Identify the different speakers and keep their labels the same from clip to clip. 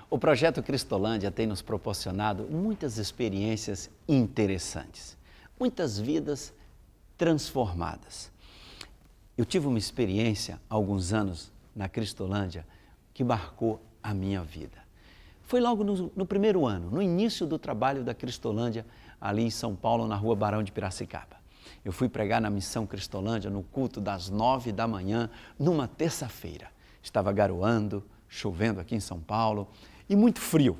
Speaker 1: O Projeto Cristolândia tem nos proporcionado muitas experiências interessantes, muitas vidas transformadas. Eu tive uma experiência há alguns anos na Cristolândia que marcou a minha vida. Foi logo no primeiro ano, no início do trabalho da Cristolândia, ali em São Paulo, na rua Barão de Piracicaba. Eu fui pregar na Missão Cristolândia no culto das 9 da manhã, numa terça-feira. Estava garoando, chovendo aqui em São Paulo e muito frio,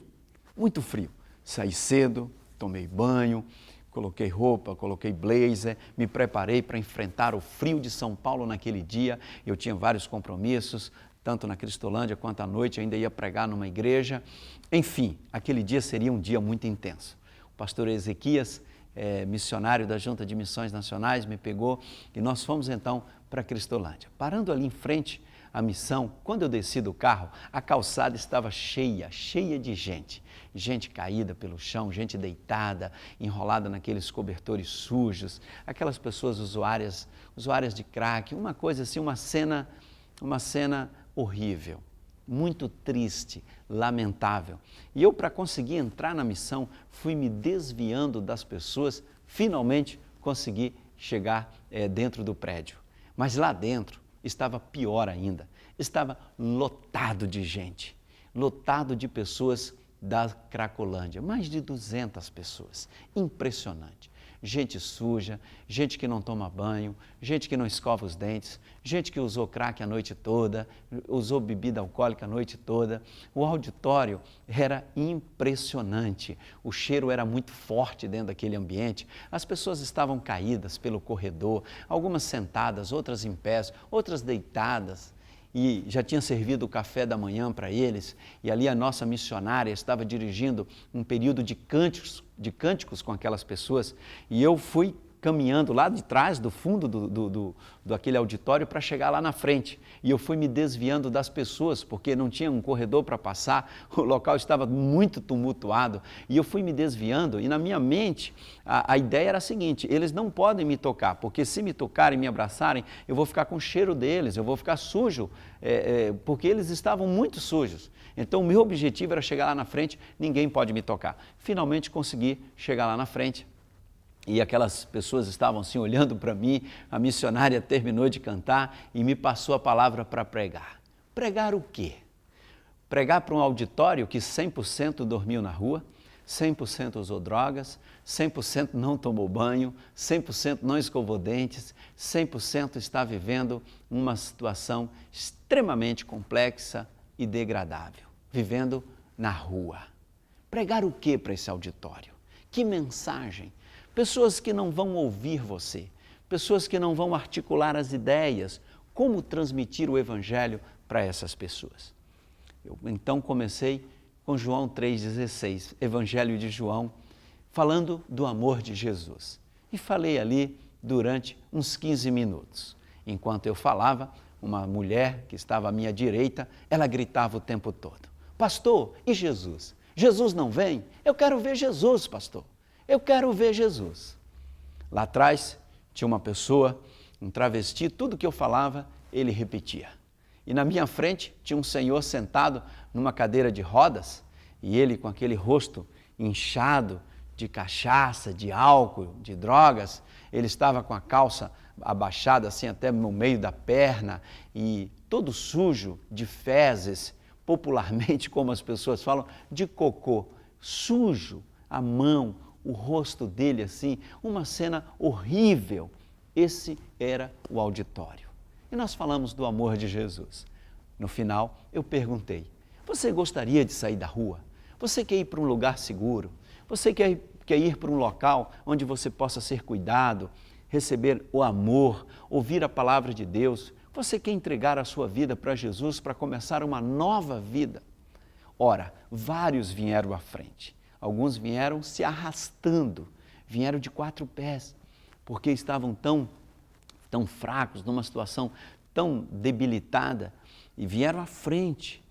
Speaker 1: muito frio. Saí cedo, tomei banho, coloquei roupa, coloquei blazer, me preparei para enfrentar o frio de São Paulo naquele dia. Eu tinha vários compromissos, tanto na Cristolândia quanto à noite, ainda ia pregar numa igreja. Enfim, aquele dia seria um dia muito intenso. O pastor Ezequias, missionário da Junta de Missões Nacionais, me pegou e nós fomos então para a Cristolândia. Parando ali em frente à missão, quando eu desci do carro, a calçada estava cheia de gente. Gente caída pelo chão, gente deitada, enrolada naqueles cobertores sujos, aquelas pessoas usuárias de crack, uma coisa assim, uma cena horrível, muito triste, lamentável. E eu, para conseguir entrar na missão, fui me desviando das pessoas, finalmente consegui chegar dentro do prédio. Mas lá dentro estava pior ainda, estava lotado de gente, lotado de pessoas da Cracolândia, mais de 200 pessoas, impressionante. Gente suja, gente que não toma banho, gente que não escova os dentes, gente que usou crack a noite toda, usou bebida alcoólica a noite toda. O auditório era impressionante, o cheiro era muito forte dentro daquele ambiente. As pessoas estavam caídas pelo corredor, algumas sentadas, outras em pé, outras deitadas. E já tinha servido o café da manhã para eles, e ali a nossa missionária estava dirigindo um período de cânticos com aquelas pessoas, e eu fui caminhando lá de trás, do fundo do aquele auditório para chegar lá na frente. E eu fui me desviando das pessoas, porque não tinha um corredor para passar, o local estava muito tumultuado, e eu fui me desviando, e na minha mente a ideia era a seguinte: eles não podem me tocar, porque se me tocarem, me abraçarem, eu vou ficar com o cheiro deles, eu vou ficar sujo, porque eles estavam muito sujos. Então o meu objetivo era chegar lá na frente, ninguém pode me tocar. Finalmente consegui chegar lá na frente. E aquelas pessoas estavam assim olhando para mim, a missionária terminou de cantar e me passou a palavra para pregar. Pregar o quê? Pregar para um auditório que 100% dormiu na rua, 100% usou drogas, 100% não tomou banho, 100% não escovou dentes, 100% está vivendo uma situação extremamente complexa e degradável, vivendo na rua. Pregar o quê para esse auditório? Que mensagem? Pessoas que não vão ouvir você, pessoas que não vão articular as ideias, como transmitir o Evangelho para essas pessoas. Eu então comecei com João 3,16, Evangelho de João, falando do amor de Jesus. E falei ali durante uns 15 minutos. Enquanto eu falava, uma mulher que estava à minha direita, ela gritava o tempo todo: pastor, e Jesus? Jesus não vem? Eu quero ver Jesus, pastor. Eu quero ver Jesus. Lá atrás tinha uma pessoa, um travesti, tudo que eu falava, ele repetia. E na minha frente tinha um senhor sentado numa cadeira de rodas, e ele com aquele rosto inchado de cachaça, de álcool, de drogas, ele estava com a calça abaixada assim até no meio da perna e todo sujo de fezes, popularmente, como as pessoas falam, de cocô, sujo, a mão, o rosto dele assim, uma cena horrível. Esse era o auditório. E nós falamos do amor de Jesus. No final, eu perguntei: você gostaria de sair da rua? Você quer ir para um lugar seguro? Você quer ir para um local onde você possa ser cuidado, receber o amor, ouvir a palavra de Deus? Você quer entregar a sua vida para Jesus para começar uma nova vida? Ora, vários vieram à frente. Alguns vieram se arrastando, vieram de 4 pés, porque estavam tão fracos, numa situação tão debilitada, e vieram à frente.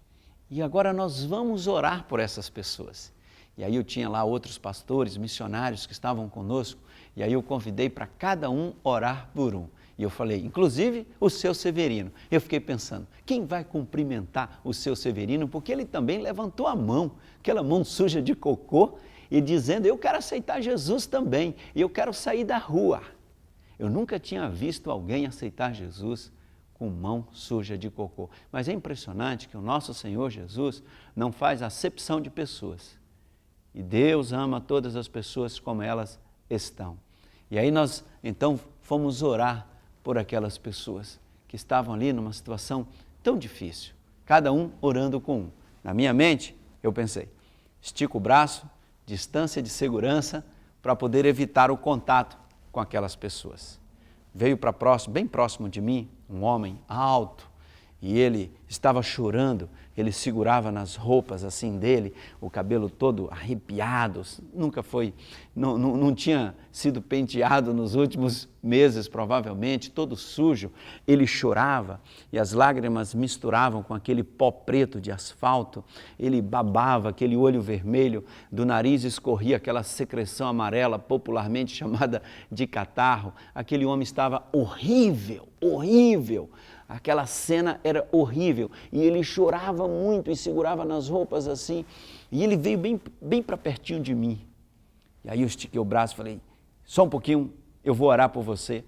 Speaker 1: E agora nós vamos orar por essas pessoas. E aí eu tinha lá outros pastores, missionários que estavam conosco, e aí eu convidei para cada um orar por um. E eu falei, inclusive o seu Severino. Eu fiquei pensando, quem vai cumprimentar o seu Severino? Porque ele também levantou a mão, aquela mão suja de cocô, e dizendo, eu quero aceitar Jesus também, e eu quero sair da rua. Eu nunca tinha visto alguém aceitar Jesus com mão suja de cocô. Mas é impressionante que o nosso Senhor Jesus não faz acepção de pessoas. E Deus ama todas as pessoas como elas estão. E aí nós, então, fomos orar por aquelas pessoas que estavam ali numa situação tão difícil. Cada um orando com um. Na minha mente, eu pensei, estico o braço, distância de segurança, para poder evitar o contato com aquelas pessoas. Veio para próximo, bem próximo de mim, um homem alto, e ele estava chorando, ele segurava nas roupas assim dele, o cabelo todo arrepiado, nunca foi, não tinha sido penteado nos últimos meses, provavelmente, todo sujo. Ele chorava e as lágrimas misturavam com aquele pó preto de asfalto, ele babava, aquele olho vermelho, do nariz escorria aquela secreção amarela, popularmente chamada de catarro. Aquele homem estava horrível, horrível. Aquela cena era horrível e ele chorava muito e segurava nas roupas assim. E ele veio bem para pertinho de mim. E aí eu estiquei o braço e falei, só um pouquinho, eu vou orar por você.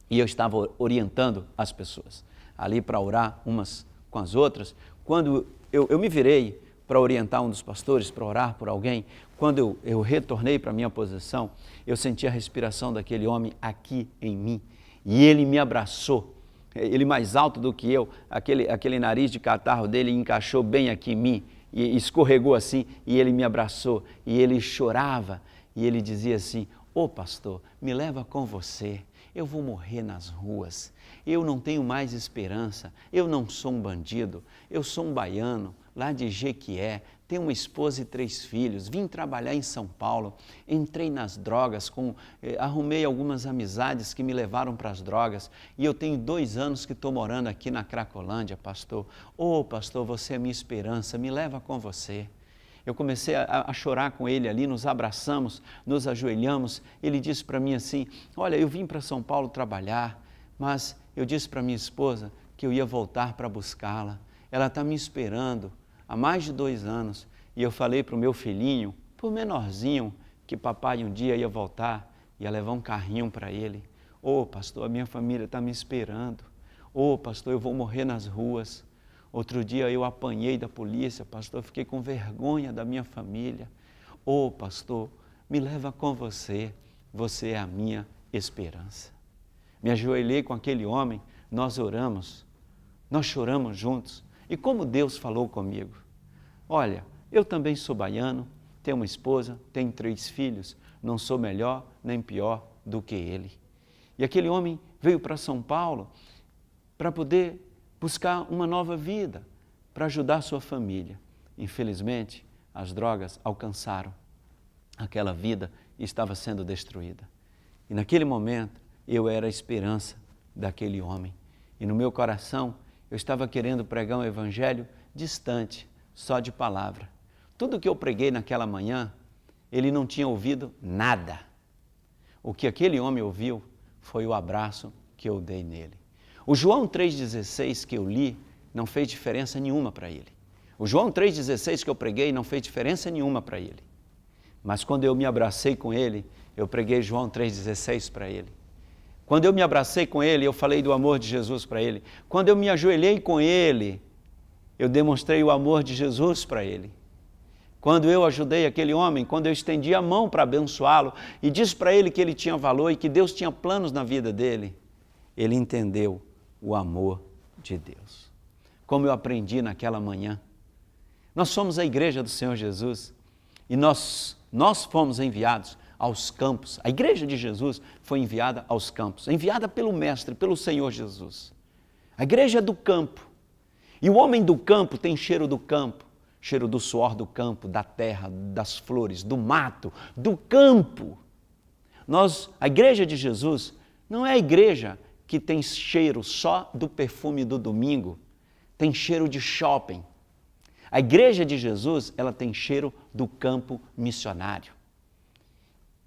Speaker 1: E eu estava orientando as pessoas ali para orar umas com as outras. Quando eu me virei para orientar um dos pastores, para orar por alguém, quando eu retornei para a minha posição, eu senti a respiração daquele homem aqui em mim. E ele me abraçou. Ele mais alto do que eu, aquele nariz de catarro dele encaixou bem aqui em mim, e escorregou assim, e ele me abraçou, e ele chorava, e ele dizia assim, ô pastor, me leva com você, eu vou morrer nas ruas, eu não tenho mais esperança, eu não sou um bandido, eu sou um baiano, lá de Jequié, tenho uma esposa e 3 filhos, vim trabalhar em São Paulo, entrei nas drogas, arrumei algumas amizades que me levaram para as drogas e eu tenho 2 anos que estou morando aqui na Cracolândia, pastor. Ô pastor, você é minha esperança, me leva com você. Eu comecei a chorar com ele ali, nos abraçamos, nos ajoelhamos, ele disse para mim assim, olha, eu vim para São Paulo trabalhar, mas eu disse para minha esposa que eu ia voltar para buscá-la, ela está me esperando há mais de 2 anos, e eu falei para o meu filhinho, por menorzinho, que papai um dia ia voltar, ia levar um carrinho para ele. Ô pastor, a minha família está me esperando. Ô pastor, eu vou morrer nas ruas. Outro dia eu apanhei da polícia, pastor, fiquei com vergonha da minha família. Ô pastor, me leva com você, você é a minha esperança. Me ajoelhei com aquele homem, nós oramos, nós choramos juntos. E como Deus falou comigo, olha, eu também sou baiano, tenho uma esposa, tenho 3 filhos, não sou melhor nem pior do que ele. E aquele homem veio para São Paulo para poder buscar uma nova vida, para ajudar sua família. Infelizmente, as drogas alcançaram aquela vida e estava sendo destruída. E naquele momento, eu era a esperança daquele homem. E no meu coração, eu estava querendo pregar um evangelho distante, só de palavra. Tudo que eu preguei naquela manhã, ele não tinha ouvido nada. O que aquele homem ouviu foi o abraço que eu dei nele. O João 3,16 que eu li não fez diferença nenhuma para ele. O João 3,16 que eu preguei não fez diferença nenhuma para ele. Mas quando eu me abracei com ele, eu preguei João 3,16 para ele. Quando eu me abracei com ele, eu falei do amor de Jesus para ele. Quando eu me ajoelhei com ele, eu demonstrei o amor de Jesus para ele. Quando eu ajudei aquele homem, quando eu estendi a mão para abençoá-lo e disse para ele que ele tinha valor e que Deus tinha planos na vida dele, ele entendeu o amor de Deus. Como eu aprendi naquela manhã. Nós somos a igreja do Senhor Jesus e nós fomos enviados aos campos. A igreja de Jesus foi enviada aos campos, enviada pelo Mestre, pelo Senhor Jesus. A igreja é do campo. E o homem do campo tem cheiro do campo, cheiro do suor do campo, da terra, das flores, do mato, do campo. A igreja de Jesus não é a igreja que tem cheiro só do perfume do domingo, tem cheiro de shopping. A igreja de Jesus, ela tem cheiro do campo missionário.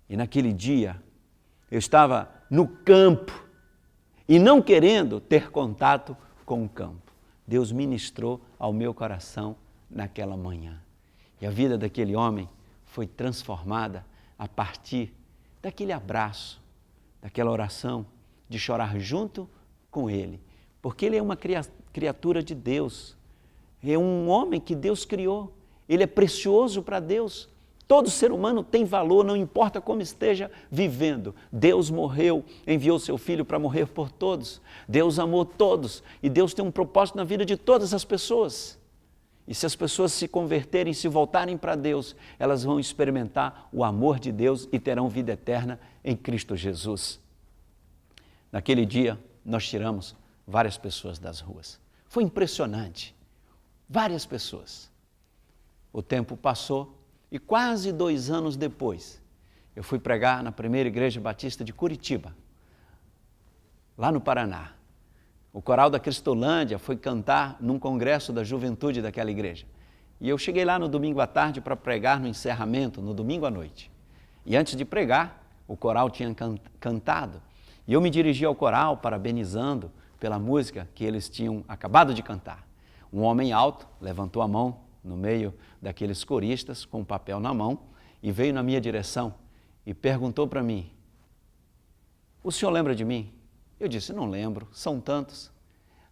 Speaker 1: E naquele dia, eu estava no campo e não querendo ter contato com o campo. Deus ministrou ao meu coração naquela manhã. E a vida daquele homem foi transformada a partir daquele abraço, daquela oração, de chorar junto com ele. Porque ele é uma criatura de Deus, é um homem que Deus criou, ele é precioso para Deus. Todo ser humano tem valor, não importa como esteja vivendo. Deus morreu, enviou seu Filho para morrer por todos. Deus amou todos e Deus tem um propósito na vida de todas as pessoas. E se as pessoas se converterem, se voltarem para Deus, elas vão experimentar o amor de Deus e terão vida eterna em Cristo Jesus. Naquele dia, nós tiramos várias pessoas das ruas. Foi impressionante. Várias pessoas. O tempo passou e quase 2 anos depois, eu fui pregar na primeira igreja batista de Curitiba, lá no Paraná. O coral da Cristolândia foi cantar num congresso da juventude daquela igreja. E eu cheguei lá no domingo à tarde para pregar no encerramento, no domingo à noite. E antes de pregar, o coral tinha cantado. E eu me dirigi ao coral, parabenizando pela música que eles tinham acabado de cantar. Um homem alto levantou a mão no meio daqueles coristas, com um papel na mão, e veio na minha direção e perguntou para mim: o senhor lembra de mim? Eu disse: não lembro, são tantos.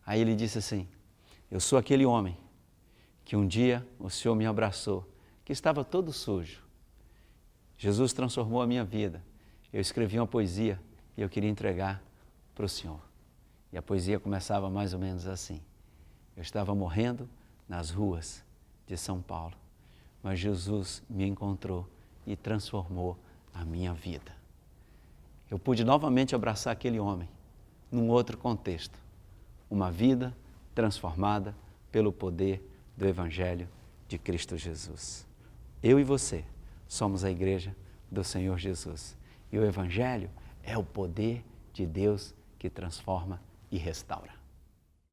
Speaker 1: Aí ele disse assim: eu sou aquele homem que um dia o senhor me abraçou, que estava todo sujo. Jesus transformou a minha vida. Eu escrevi uma poesia e eu queria entregar para o senhor. E a poesia começava mais ou menos assim: eu estava morrendo nas ruas de São Paulo, mas Jesus me encontrou e transformou a minha vida. Eu pude novamente abraçar aquele homem, num outro contexto, uma vida transformada pelo poder do Evangelho de Cristo Jesus. Eu e você somos a igreja do Senhor Jesus. E o Evangelho é o poder de Deus que transforma e restaura.